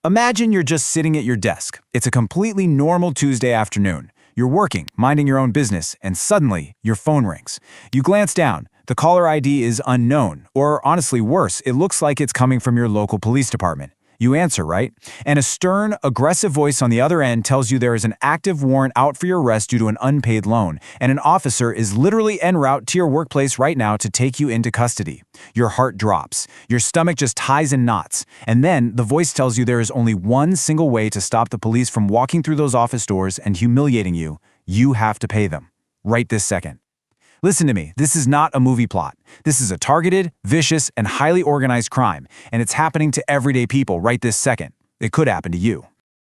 Imagine you're just sitting at your desk. It's a completely normal Tuesday afternoon. You're working, minding your own business, and suddenly, your phone rings. You glance down. The caller ID is unknown, or honestly worse, it looks like it's coming from your local police department. You answer, right? And a stern, aggressive voice on the other end tells you there is an active warrant out for your arrest due to an unpaid loan, and an officer is literally en route to your workplace right now to take you into custody. Your heart drops. Your stomach just ties in knots. And then the voice tells you there is only one single way to stop the police from walking through those office doors and humiliating you. You have to pay them. Right this second. Listen to me, this is not a movie plot. This is a targeted, vicious, and highly organized crime, and it's happening to everyday people right this second. It could happen to you.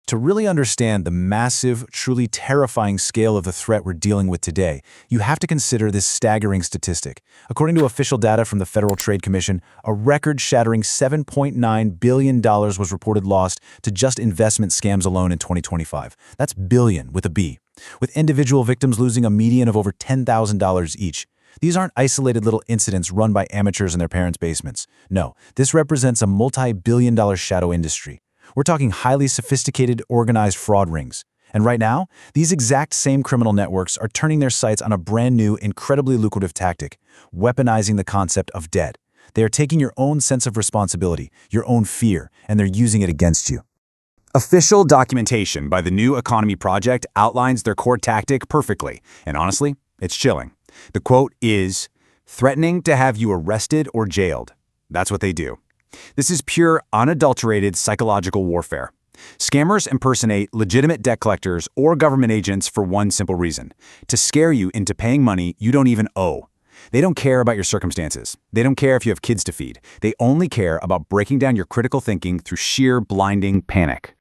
To really understand the massive, truly terrifying scale of the threat we're dealing with today, you have to consider this staggering statistic. According to official data from the Federal Trade Commission, a record-shattering $7.9 billion was reported lost to just investment scams alone in 2025. That's billion with a B, with individual victims losing a median of over $10,000 each. These aren't isolated little incidents run by amateurs in their parents' basements. No, this represents a multi-billion-dollar shadow industry. We're talking highly sophisticated, organized fraud rings. And right now, these exact same criminal networks are turning their sights on a brand new, incredibly lucrative tactic, weaponizing the concept of debt. They are taking your own sense of responsibility, your own fear, and they're using it against you. Official documentation by the New Economy Project outlines their core tactic perfectly, and honestly, it's chilling. The quote is, "Threatening to have you arrested or jailed." That's what they do. This is pure, unadulterated psychological warfare. Scammers impersonate legitimate debt collectors or government agents for one simple reason: to scare you into paying money you don't even owe. They don't care about your circumstances. They don't care if you have kids to feed. They only care about breaking down your critical thinking through sheer blinding panic.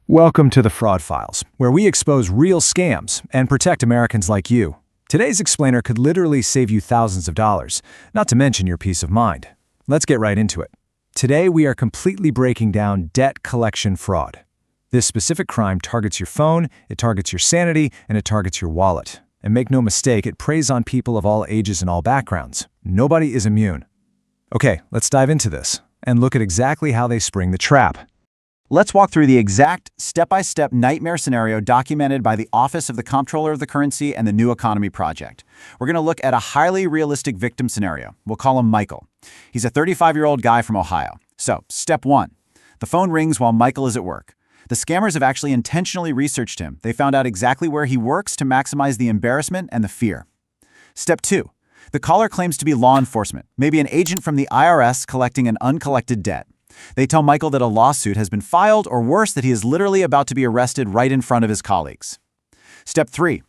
Welcome to the Fraud Files, where we expose real scams and protect Americans like you. Today's explainer could literally save you thousands of dollars, not to mention your peace of mind. Let's get right into it. Today, we are completely breaking down debt collection fraud. This specific crime targets your phone, it targets your sanity, and it targets your wallet. And make no mistake, it preys on people of all ages and all backgrounds. Nobody is immune. Okay, let's dive into this and look at exactly how they spring the trap. Let's walk through the exact step-by-step nightmare scenario documented by the Office of the Comptroller of the Currency and the New Economy Project. We're going to look at a highly realistic victim scenario. We'll call him Michael. He's a 35-year-old guy from Ohio. So, step one. The phone rings while Michael is at work. The scammers have actually intentionally researched him. They found out exactly where he works to maximize the embarrassment and the fear. Step two. The caller claims to be law enforcement, maybe an agent from the IRS collecting an uncollected debt. They tell Michael that a lawsuit has been filed, or worse, that he is literally about to be arrested right in front of his colleagues. Step three.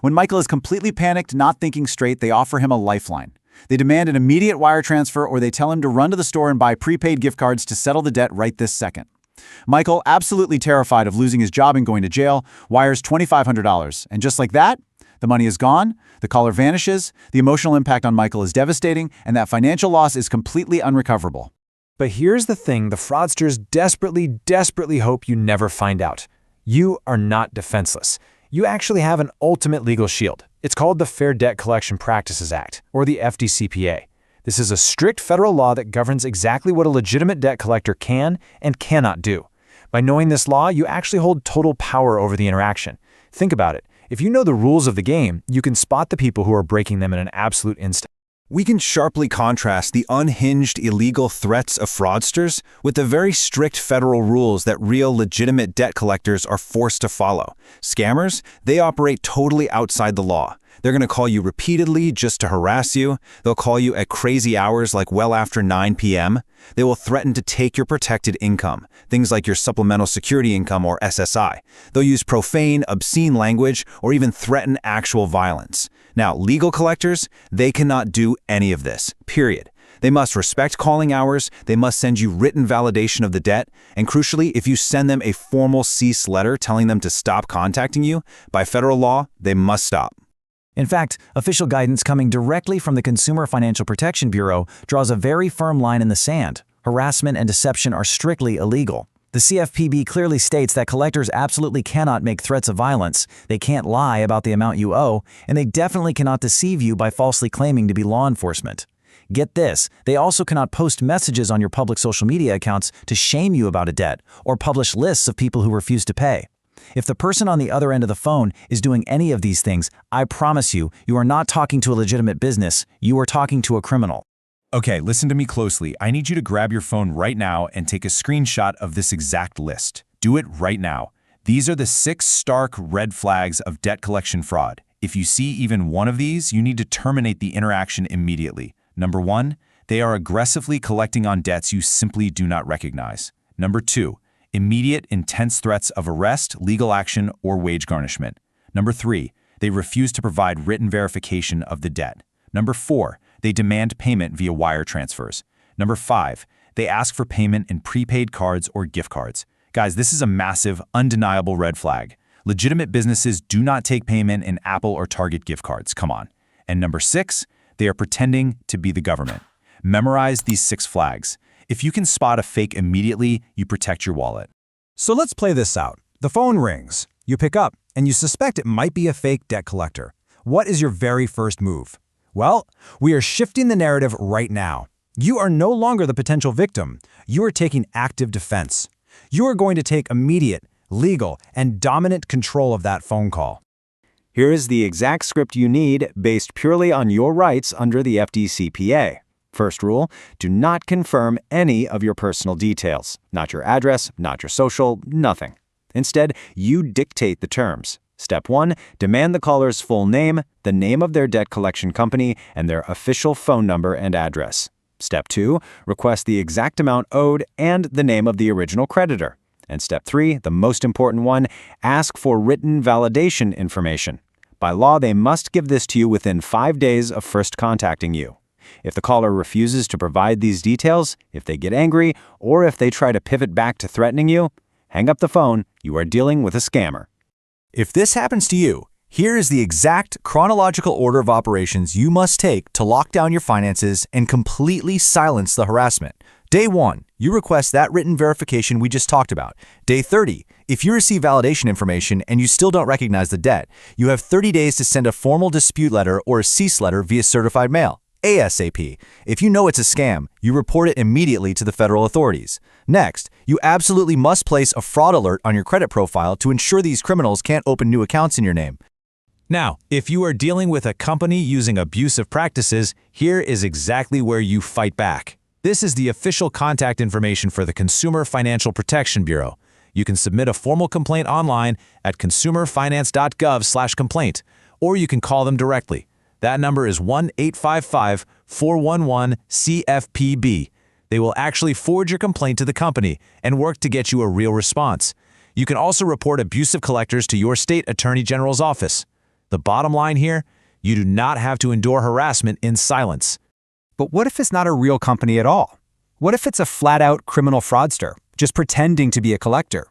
When Michael is completely panicked, not thinking straight, they offer him a lifeline. They demand an immediate wire transfer, or they tell him to run to the store and buy prepaid gift cards to settle the debt right this second. Michael, absolutely terrified of losing his job and going to jail, wires $2,500. And just like that, the money is gone, the caller vanishes, the emotional impact on Michael is devastating, and that financial loss is completely unrecoverable. But here's the thing the fraudsters desperately hope you never find out. You are not defenseless. You actually have an ultimate legal shield. It's called the Fair Debt Collection Practices Act, or the FDCPA. This is a strict federal law that governs exactly what a legitimate debt collector can and cannot do. By knowing this law, you actually hold total power over the interaction. Think about it. If you know the rules of the game, you can spot the people who are breaking them in an absolute instant. We can sharply contrast the unhinged, illegal threats of fraudsters with the very strict federal rules that real, legitimate debt collectors are forced to follow. Scammers, they operate totally outside the law. They're going to call you repeatedly just to harass you. They'll call you at crazy hours like well after 9 p.m. They will threaten to take your protected income, things like your supplemental security income or SSI. They'll use profane, obscene language or even threaten actual violence. Now, legal collectors, they cannot do any of this, period. They must respect calling hours, they must send you written validation of the debt, and crucially, if you send them a formal cease letter telling them to stop contacting you, by federal law, they must stop. In fact, official guidance coming directly from the Consumer Financial Protection Bureau draws a very firm line in the sand. Harassment and deception are strictly illegal. The CFPB clearly states that collectors absolutely cannot make threats of violence, they can't lie about the amount you owe, and they definitely cannot deceive you by falsely claiming to be law enforcement. Get this, they also cannot post messages on your public social media accounts to shame you about a debt or publish lists of people who refuse to pay. If the person on the other end of the phone is doing any of these things, I promise you, you are not talking to a legitimate business, you are talking to a criminal. Okay, listen to me closely. I need you to grab your phone right now and take a screenshot of this exact list. Do it right now. These are the 6 stark red flags of debt collection fraud. If you see even one of these, you need to terminate the interaction immediately. Number 1, they are aggressively collecting on debts you simply do not recognize. Number 2, immediate, intense threats of arrest, legal action, or wage garnishment. Number 3, they refuse to provide written verification of the debt. Number 4, they demand payment via wire transfers. Number 5, they ask for payment in prepaid cards or gift cards. Guys, this is a massive, undeniable red flag. Legitimate businesses do not take payment in Apple or Target gift cards. Come on. And number 6, they are pretending to be the government. Memorize these 6 flags. If you can spot a fake immediately, you protect your wallet. So let's play this out. The phone rings. You pick up, and you suspect it might be a fake debt collector. What is your very first move? Well, we are shifting the narrative right now. You are no longer the potential victim. You are taking active defense. You are going to take immediate, legal, and dominant control of that phone call. Here is the exact script you need based purely on your rights under the FDCPA. First rule, do not confirm any of your personal details. Not your address, not your social, nothing. Instead, you dictate the terms. Step 1, demand the caller's full name, the name of their debt collection company, and their official phone number and address. Step 2, request the exact amount owed and the name of the original creditor. And step 3, the most important one, ask for written validation information. By law, they must give this to you within 5 days of first contacting you. If the caller refuses to provide these details, if they get angry, or if they try to pivot back to threatening you, hang up the phone. You are dealing with a scammer. If this happens to you, here is the exact chronological order of operations you must take to lock down your finances and completely silence the harassment. Day 1, you request that written verification we just talked about. Day 30, if you receive validation information and you still don't recognize the debt, you have 30 days to send a formal dispute letter or a cease letter via certified mail. ASAP. If you know it's a scam, you report it immediately to the federal authorities. Next, you absolutely must place a fraud alert on your credit profile to ensure these criminals can't open new accounts in your name. Now, if you are dealing with a company using abusive practices, here is exactly where you fight back. This is the official contact information for the Consumer Financial Protection Bureau. You can submit a formal complaint online at consumerfinance.gov/complaint, or you can call them directly. That number is 1-855-411-CFPB. They will actually forward your complaint to the company and work to get you a real response. You can also report abusive collectors to your state attorney general's office. The bottom line here, you do not have to endure harassment in silence. But what if it's not a real company at all? What if it's a flat-out criminal fraudster, just pretending to be a collector?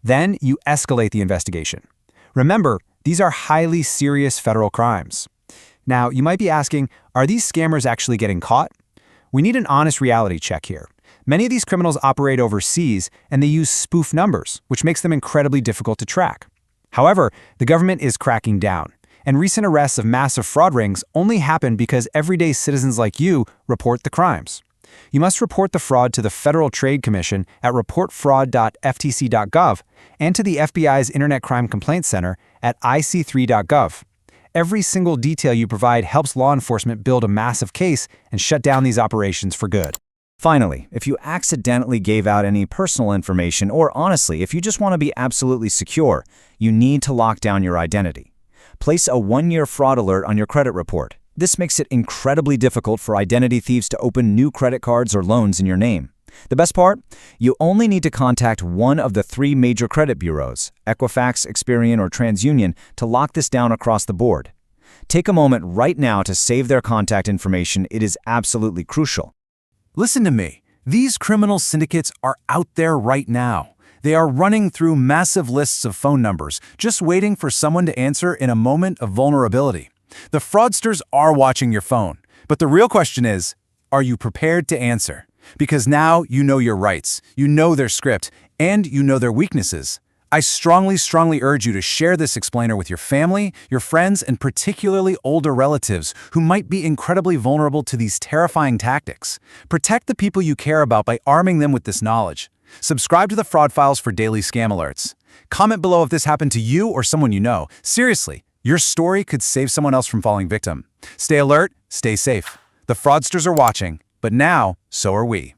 Then you escalate the investigation. Remember, these are highly serious federal crimes. Now, you might be asking, are these scammers actually getting caught? We need an honest reality check here. Many of these criminals operate overseas, and they use spoof numbers, which makes them incredibly difficult to track. However, the government is cracking down, and recent arrests of massive fraud rings only happen because everyday citizens like you report the crimes. You must report the fraud to the Federal Trade Commission at reportfraud.ftc.gov and to the FBI's Internet Crime Complaint Center at ic3.gov. Every single detail you provide helps law enforcement build a massive case and shut down these operations for good. Finally, if you accidentally gave out any personal information, or honestly, if you just want to be absolutely secure, you need to lock down your identity. Place a 1-year fraud alert on your credit report. This makes it incredibly difficult for identity thieves to open new credit cards or loans in your name. The best part? You only need to contact one of the 3 major credit bureaus, Equifax, Experian, or TransUnion, to lock this down across the board. Take a moment right now to save their contact information. It is absolutely crucial. Listen to me. These criminal syndicates are out there right now. They are running through massive lists of phone numbers, just waiting for someone to answer in a moment of vulnerability. The fraudsters are watching your phone, but the real question is, are you prepared to answer? Because now you know your rights, you know their script, and you know their weaknesses. I strongly urge you to share this explainer with your family, your friends, and particularly older relatives who might be incredibly vulnerable to these terrifying tactics. Protect the people you care about by arming them with this knowledge. Subscribe to the Fraud Files for daily scam alerts. Comment below if this happened to you or someone you know. Seriously, your story could save someone else from falling victim. Stay alert, stay safe. The fraudsters are watching, but now, so are we.